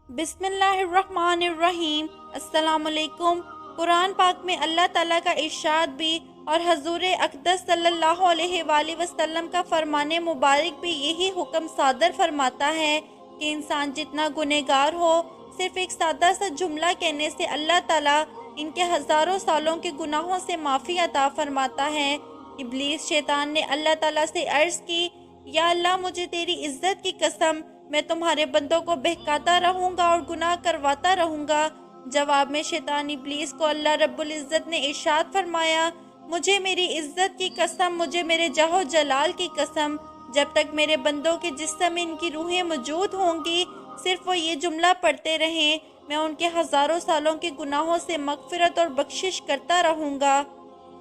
बिस्मिल्लाहिर्रहमानिर्रहीम। अस्सलाम वालेकुम। कुरान पाक में अल्लाह ताला का इरशाद भी और हजूर अक़दस सल्लल्लाहु अलैहि वसल्लम का फरमाने मुबारक भी यही हुक्म सादर फरमाता है कि इंसान जितना गुनहगार हो, सिर्फ एक सादा सा जुमला कहने से अल्लाह ताला इनके हज़ारों सालों के गुनाहों से माफ़ी अता फरमाता है। इब्लीस शैतान ने अल्लाह ताला से अर्ज़ की, या अल्लाह, मुझे तेरी इज़्ज़त की कसम, मैं तुम्हारे बंदों को बहकाता रहूंगा और गुनाह करवाता रहूंगा। जवाब में शैतान इब्लीस को अल्लाह रब्बुल इज़्ज़त ने इरशाद फरमाया, मुझे मेरी इज़्ज़त की कसम, मुझे मेरे जाहो जलाल की कसम, जब तक मेरे बंदों के जिस्म में इनकी रूहें मौजूद होंगी, सिर्फ वो ये जुमला पढ़ते रहें, मैं उनके हज़ारों सालों के गुनाहों से मग़फ़िरत और बख्शिश करता रहूंगा।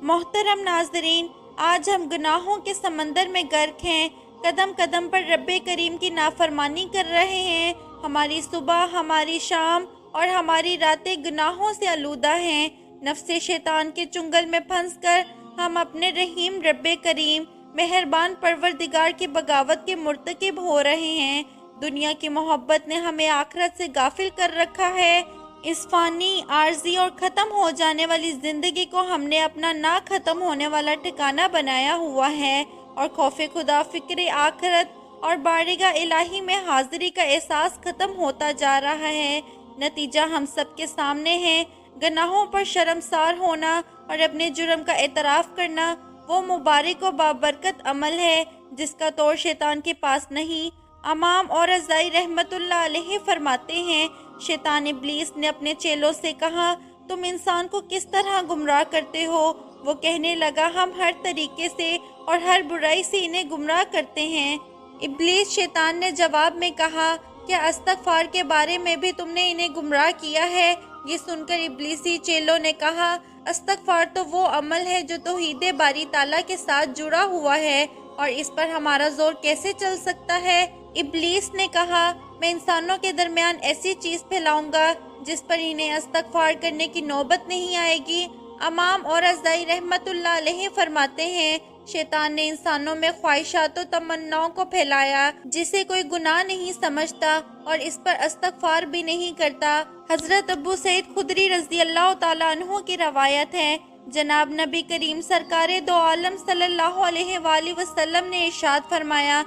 मोहतरम नाज़रीन, आज हम गुनाहों के समंदर में गर्क हैं, कदम कदम पर रब्बे करीम की नाफरमानी कर रहे हैं। हमारी सुबह, हमारी शाम और हमारी रातें गुनाहों से आलूदा हैं। नफ्से शैतान के चुंगल में फंसकर हम अपने रहीम रब्बे करीम मेहरबान परवरदिगार की बगावत के मुर्तकिब हो रहे हैं। दुनिया की मोहब्बत ने हमें आखिरत से गाफिल कर रखा है। इस फानी, आर्जी और ख़त्म हो जाने वाली ज़िंदगी को हमने अपना ना ख़त्म होने वाला ठिकाना बनाया हुआ है और खौफ खुदा, फ़िक्र आखिरत और बारगाह इलाही में हाज़िरी का एहसास ख़त्म होता जा रहा है। नतीजा हम सब के सामने है। गुनाहों पर शर्मसार होना और अपने जुर्म का एतराफ़ करना वो मुबारक और बाबरकत अमल है जिसका तौर शैतान के पास नहीं। इमाम और रज़ाई रहमतुल्लाह अलैहि फरमाते हैं, शैतान इब्लीस ने अपने चेलों से कहा, तुम इंसान को किस तरह गुमराह करते हो? वो कहने लगा, हम हर तरीके से और हर बुराई से इन्हें गुमराह करते हैं। इब्लीस शैतान ने जवाब में कहा, क्या इस्तग़फ़ार के बारे में भी तुमने इन्हें गुमराह किया है? ये सुनकर इब्लीसी चेलों ने कहा, इस्तग़फ़ार तो वो अमल है जो तौहीद बारी ताला के साथ जुड़ा हुआ है और इस पर हमारा जोर कैसे चल सकता है? इब्लीस ने कहा, मैं इंसानों के दरमियान ऐसी चीज़ फैलाऊंगा जिस पर इन्हें इस्तग़फ़ार करने की नौबत नहीं आएगी। इमाम और रज़ाई रहमतुल्लाह अलैहि फरमाते हैं, शैतान ने इंसानों में ख्वाहिशात और तमन्नाओं को फैलाया जिसे कोई गुनाह नहीं समझता और इस पर इस्तग़फ़ार भी नहीं करता। हज़रत अबू सईद खुदरी रज़ी अल्लाह ताला अन्हु की रवायत है, जनाब नबी करीम सरकारे दो आलम सल्लल्लाहु अलैहि वसल्लम ने इरशाद फरमाया,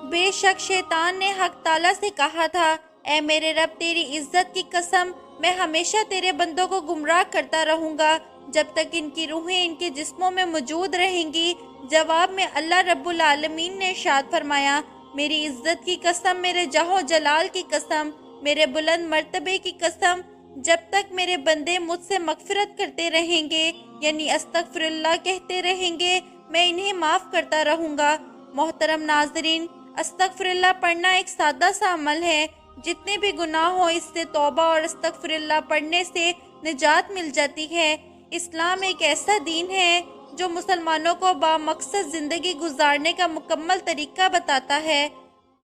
बेशक शैतान ने हक ताला से कहा था, ऐ मेरे रब, तेरी इज्जत की कसम, मैं हमेशा तेरे बंदों को गुमराह करता रहूंगा जब तक इनकी रूहें इनके जिस्मों में मौजूद रहेंगी। जवाब में अल्लाह रब्बुल आलमीन ने इरशाद फरमाया, मेरी इज्जत की कसम, मेरे जाहो जलाल की कसम, मेरे बुलंद मर्तबे की कसम, जब तक मेरे बंदे मुझसे मग़फ़िरत करते रहेंगे, यानी अस्तग़फ़िरुल्लाह कहते रहेंगे, मैं इन्हें माफ़ करता रहूंगा। मोहतरम नाज़रीन, अस्तग़फ़िरुल्लाह पढ़ना एक सादा सा अमल है। जितने भी गुनाह हो, इससे तौबा और अस्तग़फ़िरुल्लाह पढ़ने से निजात मिल जाती है। इस्लाम एक ऐसा दीन है जो मुसलमानों को बामक़सद ज़िंदगी गुजारने का मुकम्मल तरीका बताता है।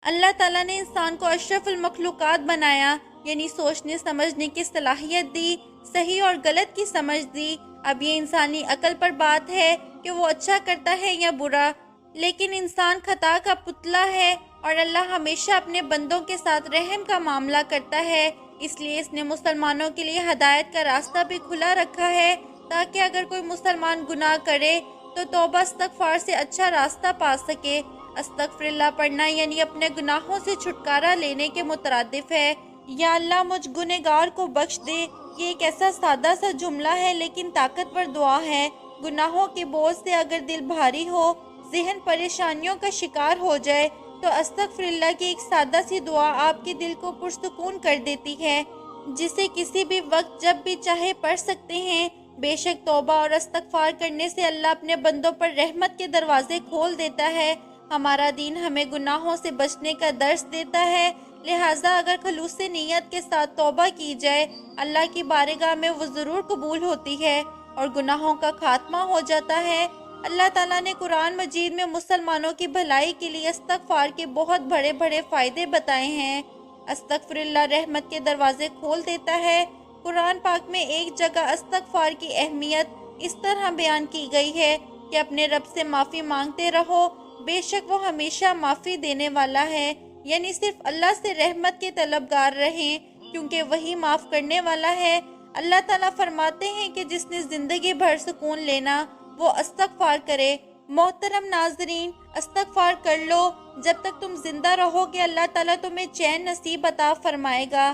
अल्लाह ताला ने इंसान को अशरफुल मखलूक़ात बनाया, यानी सोचने समझने की सलाहियत दी, सही और गलत की समझ दी। अब ये इंसानी अकल पर बात है कि वो अच्छा करता है या बुरा, लेकिन इंसान खता का पुतला है और अल्लाह हमेशा अपने बंदों के साथ रहम का मामला करता है। इसलिए इसने मुसलमानों के लिए हदायत का रास्ता भी खुला रखा है ताकि अगर कोई मुसलमान गुनाह करे तो तौबा इस्तग़फ़ार से अच्छा रास्ता पा सके। अस्तग़फ़िरुल्लाह पढ़ना यानी अपने गुनाहों से छुटकारा लेने के मुतरादिफ है। या अल्लाह, मुझ गुनहगार को बख्श दे, ये एक ऐसा सादा सा जुमला है लेकिन ताकतवर दुआ है। गुनाहों के बोझ से अगर दिल भारी हो, ज़हन परेशानियों का शिकार हो जाए तो अस्तग़फ़िरुल्लाह की एक सादा सी दुआ आपके दिल को पुरसुकून कर देती है, जिसे किसी भी वक्त जब भी चाहे पढ़ सकते हैं। बेशक तौबा और इस्तग़फ़ार करने से अल्लाह अपने बंदों पर रहमत के दरवाजे खोल देता है। हमारा दीन हमें गुनाहों से बचने का दर्स देता है, लिहाजा अगर खलूस नीयत के साथ तौबा की जाए, अल्लाह की बारगाह में वो ज़रूर कबूल होती है और गुनाहों का खात्मा हो जाता है। अल्लाह ताला ने कुरान मजीद में मुसलमानों की भलाई के लिए इस्तग़फ़ार के बहुत बड़े बड़े फ़ायदे बताए हैं। अस्तग़फ़िरुल्लाह रहमत के दरवाजे खोल देता है। कुरान पाक में एक जगह इस्तग़फ़ार की अहमियत इस तरह बयान की गई है कि अपने रब से माफ़ी मांगते रहो, बेशक वो हमेशा माफ़ी देने वाला है। यानी सिर्फ अल्लाह से रहमत के तलबगार रहें, کیونکہ وہی معاف کرنے والا ہے۔ اللہ تعالیٰ فرماتے ہیں کہ جس نے زندگی بھر سکون لینا وہ استغفار کرے۔ محترم ناظرین، استغفار کر لو، جب تک تم زندہ رہو گے اللہ تعالیٰ تمہیں چین نصیب عطا فرمائے گا۔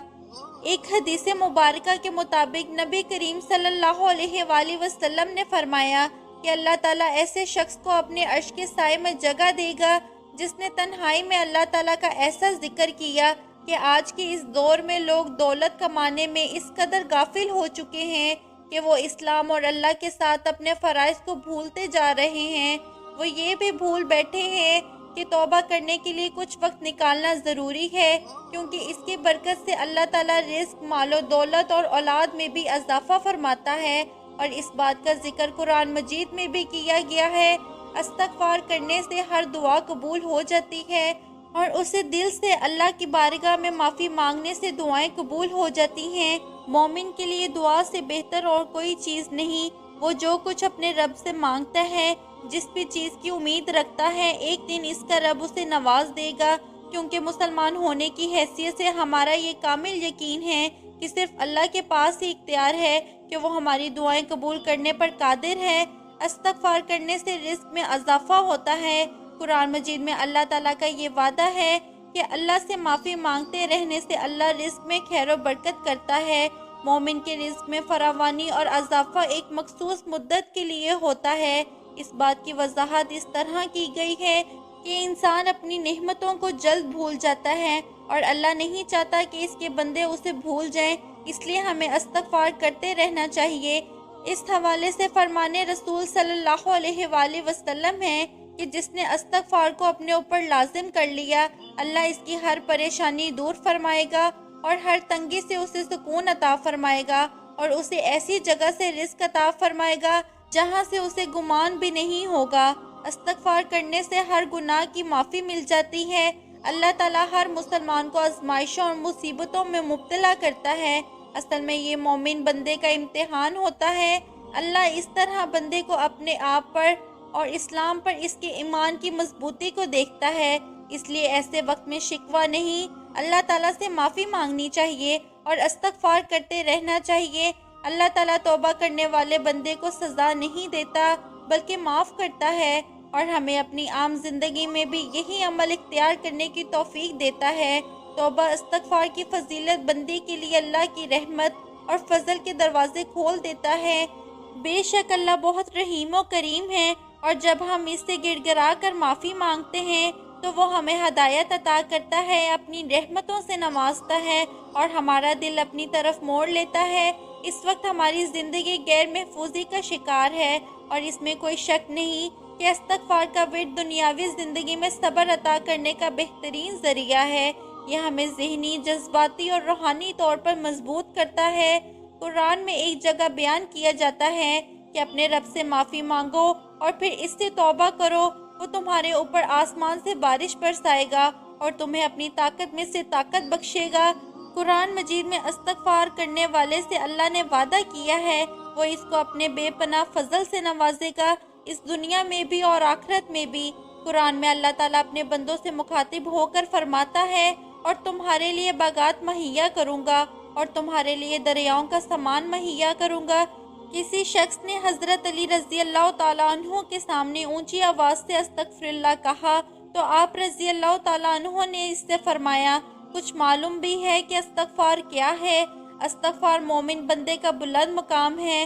ایک حدیث مبارکہ کے مطابق نبی کریم صلی اللہ علیہ وآلہ وسلم نے فرمایا کہ اللہ تعالیٰ ایسے شخص کو اپنے عرش کے سائے میں جگہ دے گا جس نے تنہائی میں اللہ تعالیٰ کا ایسا ذکر کیا کہ آج کے اس دور میں لوگ دولت کمانے میں اس قدر غافل ہو چکے ہیں کہ وہ اسلام اور اللہ کے ساتھ اپنے فرائض کو بھولتے جا رہے ہیں۔ وہ یہ بھی بھول بیٹھے ہیں کہ توبہ کرنے کے لیے کچھ وقت نکالنا ضروری ہے، کیونکہ اس کی برکت سے اللہ تعالیٰ رزق، مال و دولت اور اولاد میں بھی اضافہ فرماتا ہے، اور اس بات کا ذکر قرآن مجید میں بھی کیا گیا ہے۔ استغفار کرنے سے ہر دعا قبول ہو جاتی ہے، اور اسے دل سے اللہ کی بارگاہ میں معافی مانگنے سے دعائیں قبول ہو جاتی ہیں۔ مومن کے لیے دعا سے بہتر اور کوئی چیز نہیں۔ وہ جو کچھ اپنے رب سے مانگتا ہے، جس بھی چیز کی امید رکھتا ہے، ایک دن اس کا رب اسے نواز دے گا، کیونکہ مسلمان ہونے کی حیثیت سے ہمارا یہ کامل یقین ہے کہ صرف اللہ کے پاس ہی اختیار ہے کہ وہ ہماری دعائیں قبول کرنے پر قادر ہے۔ استغفار کرنے سے رزق میں اضافہ ہوتا ہے۔ قرآن مجید میں اللہ تعالیٰ کا یہ وعدہ ہے کہ اللہ سے معافی مانگتے رہنے سے اللہ رزق میں خیر و برکت کرتا ہے۔ مومن کے رزق میں فراوانی اور اضافہ ایک مخصوص مدت کے لیے ہوتا ہے۔ اس بات کی وضاحت اس طرح کی گئی ہے کہ انسان اپنی نعمتوں کو جلد بھول جاتا ہے، اور اللہ نہیں چاہتا کہ اس کے بندے اسے بھول جائیں، اس لیے ہمیں استغفار کرتے رہنا چاہیے۔ اس حوالے سے فرمان رسول صلی اللہ علیہ وآلہ وسلم ہے کہ جس نے استغفار کو اپنے اوپر لازم کر لیا، اللہ اس کی ہر پریشانی دور فرمائے گا اور ہر تنگی سے اسے سکون عطا فرمائے گا، اور اسے ایسی جگہ سے رزق عطا فرمائے گا جہاں سے اسے گمان بھی نہیں ہوگا۔ استغفار کرنے سے ہر گناہ کی معافی مل جاتی ہے۔ اللہ تعالیٰ ہر مسلمان کو آزمائشوں اور مصیبتوں میں مبتلا کرتا ہے۔ اصل میں یہ مومن بندے کا امتحان ہوتا ہے۔ اللہ اس طرح بندے کو اپنے آپ پر اور اسلام پر اس کے ایمان کی مضبوطی کو دیکھتا ہے، اس لیے ایسے وقت میں شکوہ نہیں، اللہ تعالیٰ سے معافی مانگنی چاہیے اور استغفار کرتے رہنا چاہیے۔ اللہ تعالیٰ توبہ کرنے والے بندے کو سزا نہیں دیتا بلکہ معاف کرتا ہے، اور ہمیں اپنی عام زندگی میں بھی یہی عمل اختیار کرنے کی توفیق دیتا ہے۔ توبہ استغفار کی فضیلت بندی کے لیے اللہ کی رحمت اور فضل کے دروازے کھول دیتا ہے۔ بے شک اللہ بہت رحیم و کریم ہے، اور جب ہم اس سے گڑ گڑا کر معافی مانگتے ہیں تو وہ ہمیں ہدایت عطا کرتا ہے، اپنی رحمتوں سے نوازتا ہے اور ہمارا دل اپنی طرف موڑ لیتا ہے۔ اس وقت ہماری زندگی غیر محفوظی کا شکار ہے، اور اس میں کوئی شک نہیں کہ استغفار کا ورد دنیاوی زندگی میں صبر عطا کرنے کا بہترین ذریعہ ہے۔ یہ ہمیں ذہنی، جذباتی اور روحانی طور پر مضبوط کرتا ہے۔ قرآن میں ایک جگہ بیان کیا جاتا ہے کہ اپنے رب سے معافی مانگو اور پھر اس سے توبہ کرو، وہ تمہارے اوپر آسمان سے بارش برسائے گا اور تمہیں اپنی طاقت میں سے طاقت بخشے گا۔ قرآن مجید میں استغفار کرنے والے سے اللہ نے وعدہ کیا ہے وہ اس کو اپنے بے پناہ فضل سے نوازے گا، اس دنیا میں بھی اور آخرت میں بھی۔ قرآن میں اللہ تعالیٰ اپنے بندوں سے مخاطب ہو کر فرماتا ہے، اور تمہارے لیے باغات مہیا کروں گا اور تمہارے لیے دریاؤں کا سامان مہیا کروں گا۔ کسی شخص نے حضرت علی رضی اللہ تعالیٰ عنہ کے سامنے اونچی آواز سے استغفر اللہ کہا تو آپ رضی اللہ تعالیٰ عنہ نے اس سے فرمایا، کچھ معلوم بھی ہے کہ استغفار کیا ہے؟ استغفار مومن بندے کا بلند مقام ہے،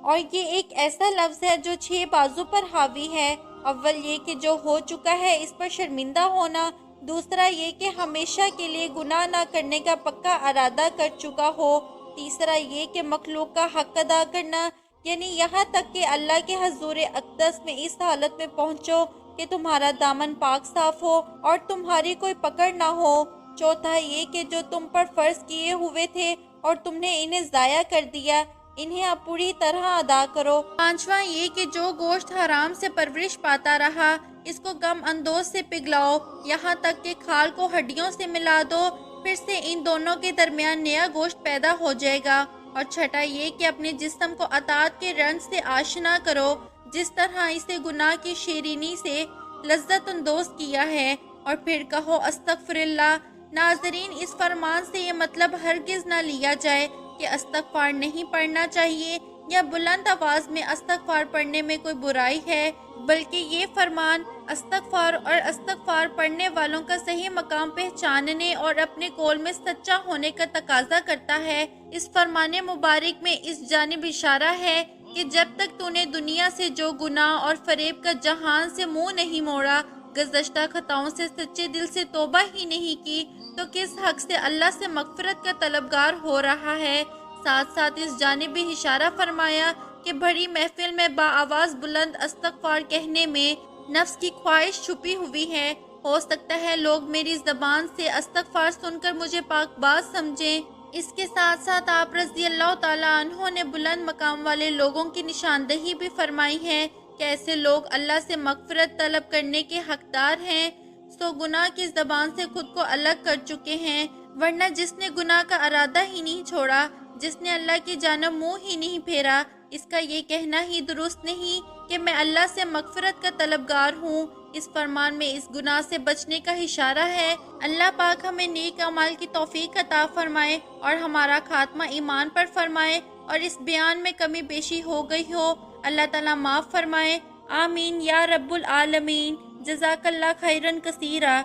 اور یہ ایک ایسا لفظ ہے جو 6 بازو پر حاوی ہے۔ اول یہ کہ جو ہو چکا ہے اس پر شرمندہ ہونا، دوسرا یہ کہ ہمیشہ کے لیے گناہ نہ کرنے کا پکا ارادہ کر چکا ہو، تیسرا یہ کہ مخلوق کا حق ادا کرنا، یعنی یہاں تک کہ اللہ کے حضور اقدس میں اس حالت میں پہنچو کہ تمہارا دامن پاک صاف ہو اور تمہاری کوئی پکڑ نہ ہو، چوتھا یہ کہ جو تم پر فرض کیے ہوئے تھے اور تم نے انہیں ضائع کر دیا، انہیں اب پوری طرح ادا کرو، پانچواں یہ کہ جو گوشت حرام سے پرورش پاتا رہا اس کو غم اندوز سے پگھلاؤ یہاں تک کہ کھال کو ہڈیوں سے ملا دو، پھر سے ان دونوں کے درمیان نیا گوشت پیدا ہو جائے گا، اور چھٹا یہ کہ اپنے جسم کو اطاعت کے رنگ سے آشنا کرو جس طرح اسے گناہ کی شیرینی سے لذت اندوز کیا ہے، اور پھر کہو استغفر اللہ، नाज़रीन, इस फरमान से ये मतलब हरगिज़ ना लिया जाए कि अस्तगफार नहीं पढ़ना चाहिए या बुलंद आवाज़ में अस्तगफार पढ़ने में कोई बुराई है, बल्कि ये फरमान अस्तगफार और अस्तगफार पढ़ने वालों का सही मकाम पहचानने और अपने कौल में सच्चा होने का तकाजा करता है। इस फरमाने मुबारक में इस जानिब इशारा है कि जब तक तूने दुनिया से जो गुनाह और फरेब का जहान से मुंह नहीं मोड़ा, गुज़श्ता खताओं से सच्चे दिल से तौबा ही नहीं की, तो किस हक से अल्लाह से मग़फ़िरत का तलबगार हो रहा है। साथ साथ इस जानिब भी इशारा फरमाया कि बड़ी महफिल में बाआवाज़ बुलंद अस्तगफार कहने में नफ्स की ख्वाहिश छुपी हुई है। हो सकता है लोग मेरी ज़बान से अस्तगफार सुनकर मुझे पाकबाज समझें। इसके साथ साथ आप रज़ी अल्लाह ताला अन्हो ने बुलंद मकाम वाले लोगों की निशानदही भी फरमाई है कि ऐसे लोग अल्लाह से मग़फ़िरत तलब करने के हकदार हैं, सो गुनाह की ज़बान से खुद को अलग कर चुके हैं। वरना जिसने गुनाह का इरादा ही नहीं छोड़ा, जिसने अल्लाह की जानब मुंह ही नहीं फेरा, इसका ये कहना ही दुरुस्त नहीं कि मैं अल्लाह से मग़फ़िरत का तलबगार हूँ। इस फरमान में इस गुनाह से बचने का इशारा है। अल्लाह पाक हमें नेक अमाल की तौफीक अता फरमाए और हमारा खात्मा ईमान पर फरमाए, और इस बयान में कमी पेशी हो गई हो अल्लाह ताला माफ़ फरमाए। आमीन या रब्बुल आलमीन। जज़ाकल्लाह खैरन कसीरा।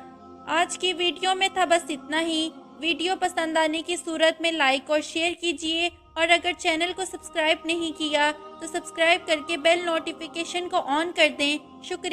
आज की वीडियो में था बस इतना ही। वीडियो पसंद आने की सूरत में लाइक और शेयर कीजिए, और अगर चैनल को सब्सक्राइब नहीं किया तो सब्सक्राइब करके बेल नोटिफिकेशन को ऑन कर दें। शुक्रिया।